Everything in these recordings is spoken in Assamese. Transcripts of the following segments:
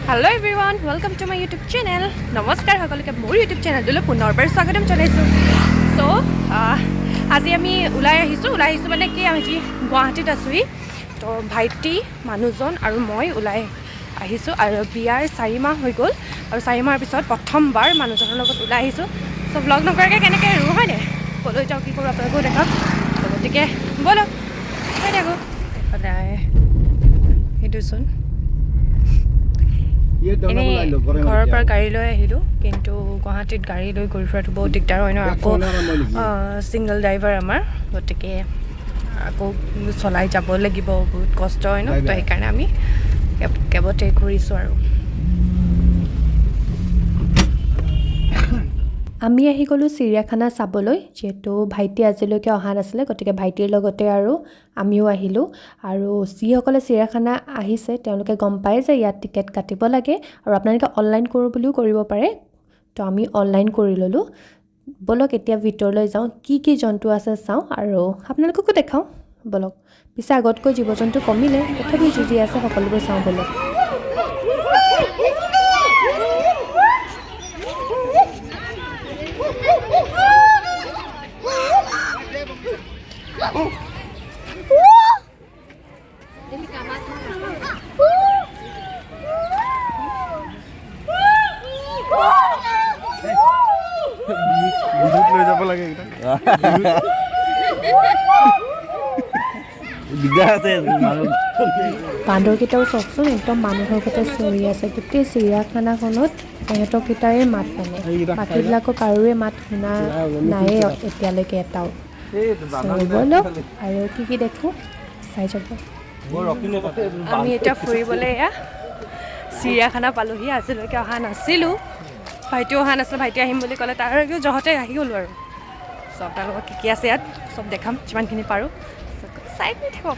Hello everyone, welcome to my YouTube channel. Namaskar সকলোকে মোৰ YouTube channel লৈ পুনৰবাৰ স্বাগতম জনাইছো। So, আজি আমি ওলাই আহিছো মানে কি আমি গুৱাহাটীত আছোই। তো ভাইটি মানুহজন আৰু মই ওলাই আহিছো আৰু বিয়াৰ 4 মাহ হৈ গ'ল আৰু 4 মাহৰ পিছত প্ৰথমবাৰ মানুহজনৰ লগত ওলাই আহিছো। So vlog নকৰাকৈ কেনেকৈ ৰু হয় নে? কলৈ যাওঁ কি কৰোঁ আপোনালোকেও দেখাওক। গতিকে বলক চাই থাকো। সেইটোচোন ঘৰৰ পৰা গাড়ী লৈ আহিলোঁ, কিন্তু গুৱাহাটীত গাড়ী লৈ ঘূৰি ফুৰাটো বহুত দিগদাৰ হয় ন। আকৌ ছিংগল ড্ৰাইভাৰ আমাৰ, গতিকে আকৌ চলাই যাব লাগিব, বহুত কষ্ট হয় ন। তো সেইকাৰণে আমি কেবতে ঘূৰিছোঁ আৰু আমি আহি গ'লোঁ চিৰিয়াখানা চাবলৈ। যিহেতু ভাইটি আজিলৈকে অহা নাছিলে, গতিকে ভাইটিৰ লগতে আৰু আমিও আহিলোঁ। আৰু যিসকলে চিৰিয়াখানা আহিছে তেওঁলোকে গম পায় যে ইয়াত টিকেট কাটিব লাগে আৰু আপোনালোকে অনলাইন কৰোঁ বুলিও কৰিব পাৰে। তো আমি অনলাইন কৰি ল'লোঁ। ব'লক এতিয়া ভিতৰলৈ যাওঁ, কি কি জন্তু আছে চাওঁ আৰু আপোনালোককো দেখাওঁ। ব'লক, পিছে আগতকৈ জীৱ জন্তু কমিলে, তথাপিও যি যি আছে সকলোবোৰ চাওঁ ব'লক। বান্দৰকেইটাও চাওকচোন, একদম মানুহৰ গতে চিঞৰি আছে। গোটেই চিৰিয়াখানাখনত সিহঁতৰকেইটাৰে মাত, মানে বাকীবিলাকৰ কাৰোৰে মাত শুনা নায়ে এতিয়ালৈকে এটাও। ব'লক আৰু কি কি দেখোঁ চাই যাব। আমি এতিয়া ফুৰিবলৈ এয়া চিৰিয়াখানা পালোহি। আজিলৈকে অহা নাছিলোঁ, ভাইটিও অহা নাছিলে। ভাইটি আহিম বুলি ক'লে, তাৰ জহতে আহি গ'লোঁ আৰু। চব আপোনালোকক কি কি আছে ইয়াত চব দেখাম যিমানখিনি পাৰোঁ, চাই কৰি থাকক।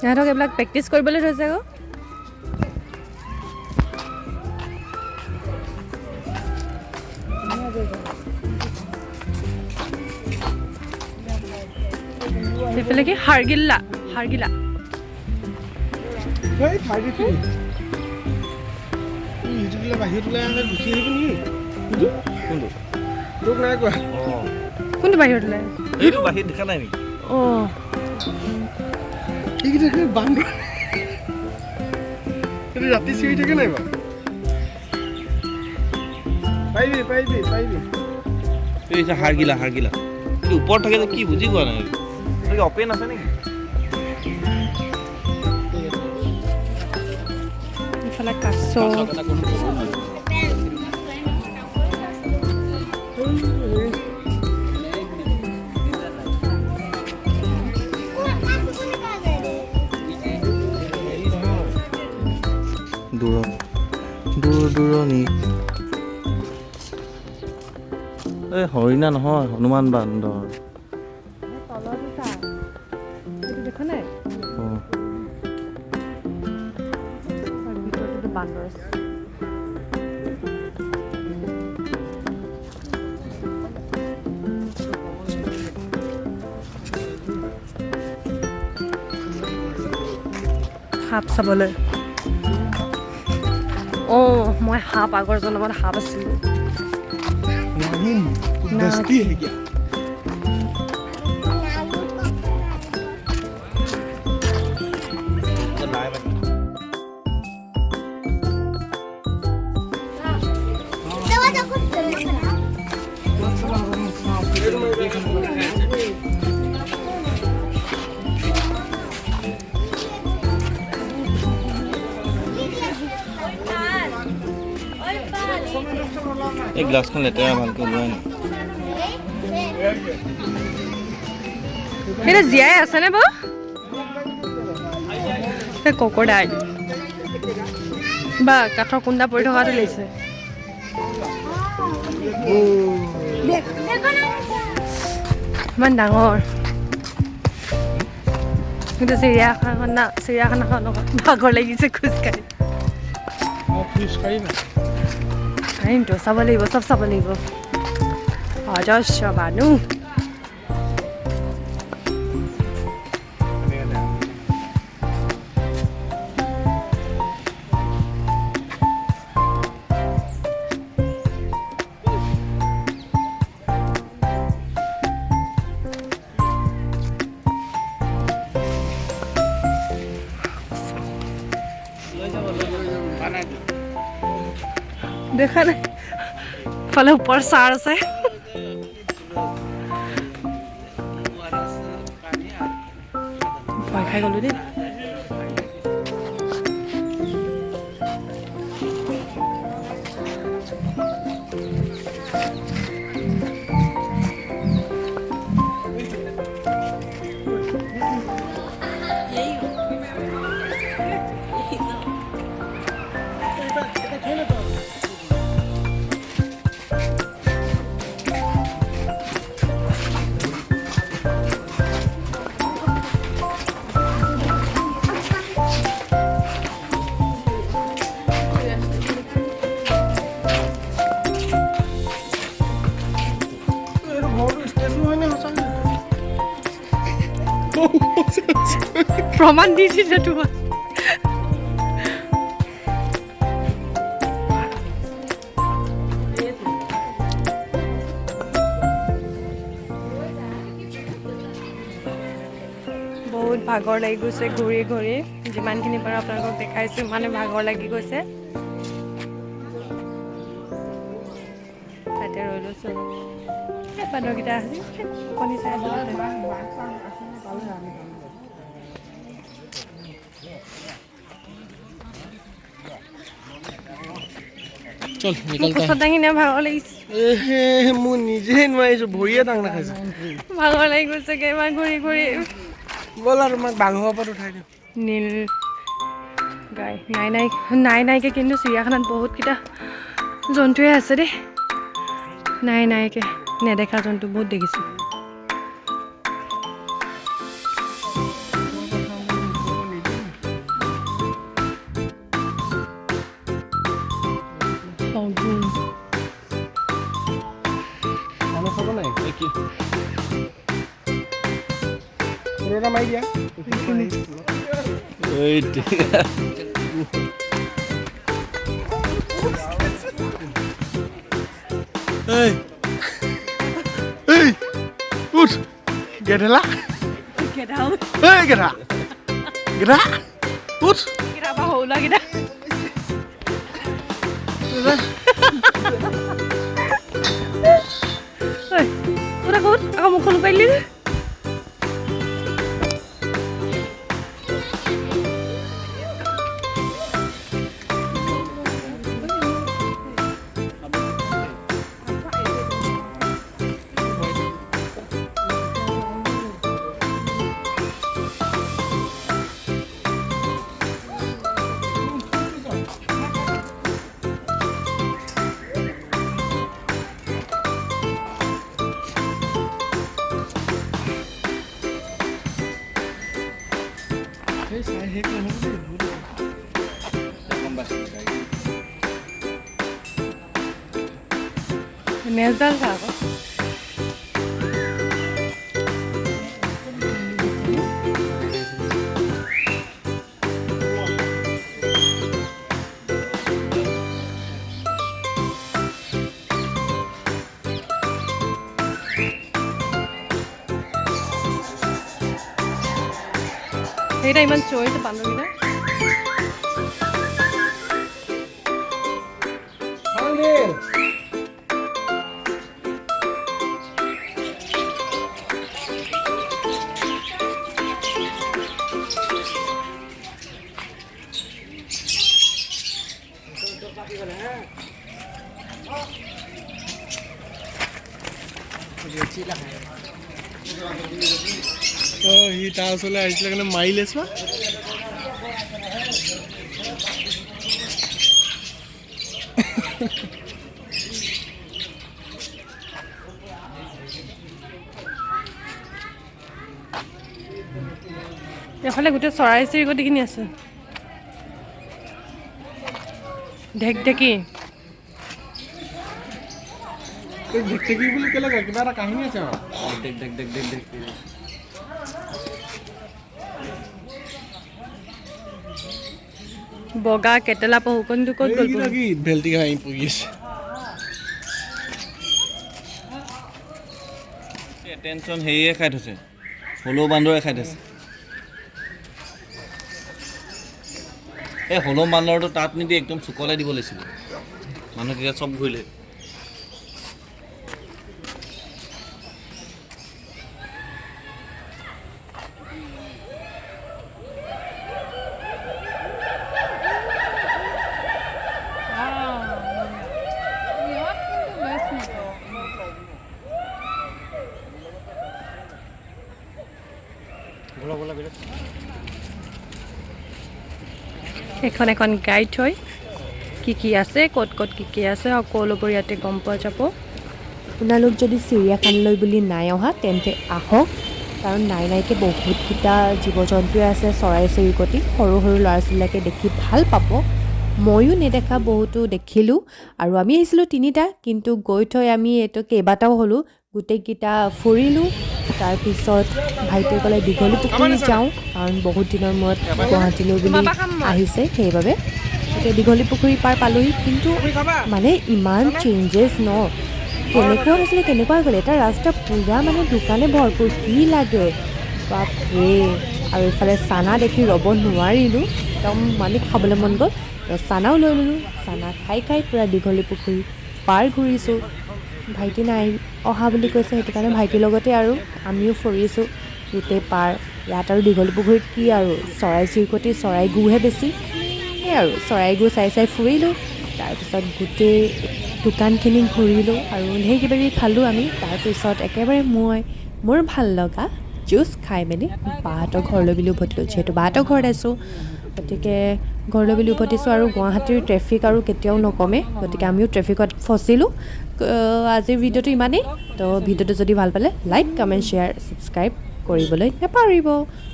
সিহঁতক এইবিলাক প্ৰেক্টিচ কৰিবলৈ থৈছে আকৌ। সেইফালে কি হাৰগিল্লা কোনটো বাহিৰত ওলাই? এইটো বাহিৰত দেখা নাই নেকি? অঁ, ৰাতি চিঞৰি থাকে নাই বাৰু? পাৰিবি হাৰগিলা ওপৰত থাকে কি বুজি পোৱা নাই। অপেন আছে নেকি? ইফালে কাছ, দূৰণি। এই হৰিণা নহয়, হনুমান বান্দৰ। দেখা নাই? বান্দৰ সাপ চাবলৈ। অঁ, মই সাপ আগৰ জন্মত সাপ আছিলোঁ। এই গ্লাছখন লেতেৰা, ভালকৈ লোৱা নাই। সেইটো জীয়াই আছেনে বাৰু? ককৰদাই বা কাঠৰ কুন্দা পৰি থকাটো লৈছে। ইমান ডাঙৰ কিন্তু চিৰিয়াখানাখন ভাগৰ লাগিছে খোজকাঢ়ি। পাৰিমতো, চাব লাগিব, চব চাব লাগিব। অজস্ৰ মানুহ। দেখা নাই ফালে ওপৰ চাৰ আছে ভয় খাই গ'লো দেই প্ৰমাণ দি দিছে তোমাক বহুত ভাগৰ লাগি গৈছে ঘূৰি ঘূৰি যিমানখিনি পাৰো আপোনালোকক দেখাইছোঁ ইমানে ভাগৰ লাগি গৈছে তাতে ৰৈ লৈছোঁ বান্দৰকেইটা আছে কণী চাই আছোঁ চল নিকল কোচত দাঙি নিয়ে ভাগৰ লাগিছে মই নিজে নোৱাৰিছোঁ ভৰিয়ে দাং নাখাইছোঁ ভাগৰ লাগি গৈছে ইমান ঘূৰি ঘূৰি ব'ল আৰু তোমাক বাঘৰ ওপৰত উঠাই দিওঁ নীল গাই নাইকে কিন্তু চিৰিয়াখানাত বহুতকেইটা জন্তুৱে আছে দেই নাইকে নেদেখা জন্তু বহুত দেখিছোঁ খাব নাই কি এটা মাৰি দিয়া উঠ গেধেলা গেধাও গেধা গেধা উঠ গেধা বা হৌলা গেধা ওরা কত আগা মুখন পাইলি নেজডাল খাব এইটা ইমান চৈছে বান্ধবীটা সি তাৰ ওচৰলৈ আহিছিলে কাৰণে মাৰিলে চোৱা এফালে গোটেই চৰাই চিৰিকটিখিনি আছে ঢেকঢেকী ঢেকঢেকী বুলি কেলে কয় কিবা এটা কাহিনী আছে বগা কেটেলা পহু কোনটো ক'ত গ'ল কি ভেলটি খাই পৰি আছে টেনচন হেৰিয়ে খাই থৈছে হলৌ বান্দৰে খাই থৈছে এই হলৌ বান্দৰটো তাত নিদি একদম চুকলাই দিব লাগিছিলে মানুহ তেতিয়া চব ঘূৰিলে এখন এখন গাইড হয় কি আছে ক'ত ক'ত কি আছে সকলোবোৰ ইয়াতে গম পোৱা যাব আপোনালোক যদি চিৰিয়াখানালৈ বুলি নাই অহা তেন্তে আহক কাৰণ নাইকে বহুতকেইটা জীৱ জন্তুৱে আছে চৰাই চিৰিকটি সৰু সৰু ল'ৰা ছোৱালীকে দেখি ভাল পাব ময়ো নেদেখা বহুতো দেখিলোঁ আৰু আমি আহিছিলোঁ 3টা কিন্তু গৈ থৈ আমি এইটো কেইবাটাও হ'লোঁ গোটেইকেইটা ফুৰিলোঁ তাৰপিছত ভাইটিয়ে ক'লে দীঘলী পুখুৰী যাওঁ কাৰণ বহুত দিনৰ মূৰত গুৱাহাটীলৈ বুলি আহিছে সেইবাবে এতিয়া দীঘলী পুখুৰী পাৰ পালোহি কিন্তু মানে ইমান চেঞ্জেছ ন কেনেকুৱা হৈছিলে কেনেকুৱা গ'লে এটা ৰাস্তা পূৰা মানে দোকানে ভৰপূৰ কি লাগে বাপৰে আৰু এইফালে চানা দেখি ৰ'ব নোৱাৰিলোঁ একদম মানে খাবলৈ মন গ'ল চানাও লৈ ল'লোঁ চানা খাই পূৰা দীঘলী পুখুৰী পাৰ ঘূৰিছোঁ ভাইটি নাই অহা বুলি কৈছে সেইটো কাৰণে ভাইটিৰ লগতে আৰু আমিও ফুৰিছোঁ গোটেই পাৰ ইয়াত আৰু দীঘলী পুখুৰীত কি আৰু চৰাই চিৰিকটি চৰাই গুহে বেছি সেই আৰু চৰাই গু চাই ফুৰিলোঁ তাৰপিছত গোটেই দোকানখিনি ঘূৰিলোঁ আৰু ঢেৰ কিবাকিবি খালোঁ আমি তাৰপিছত একেবাৰে মোৰ ভাল লগা জুচ খাই মেলি বাহঁতৰ ঘৰলৈ বুলি উভতিলোঁ যিহেতু বাহঁতৰ ঘৰত আছোঁ গতিকে ঘৰলৈ বুলি উভতিছোঁ আৰু গুৱাহাটীৰ ট্ৰেফিক আৰু কেতিয়াও নকমে গতিকে আমিও ট্ৰেফিকত ফচিলোঁ আজিৰ ভিডিঅ'টো ইমানেই তো ভিডিঅ'টো যদি ভাল পালে লাইক কমেণ্ট শ্বেয়াৰ ছাবস্ক্ৰাইব কৰিবলৈ নাপাহৰিব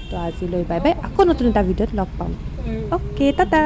তো আজিলৈ বাই বাই আকৌ নতুন এটা ভিডিঅ'ত লগ পাম অ'কে টাটা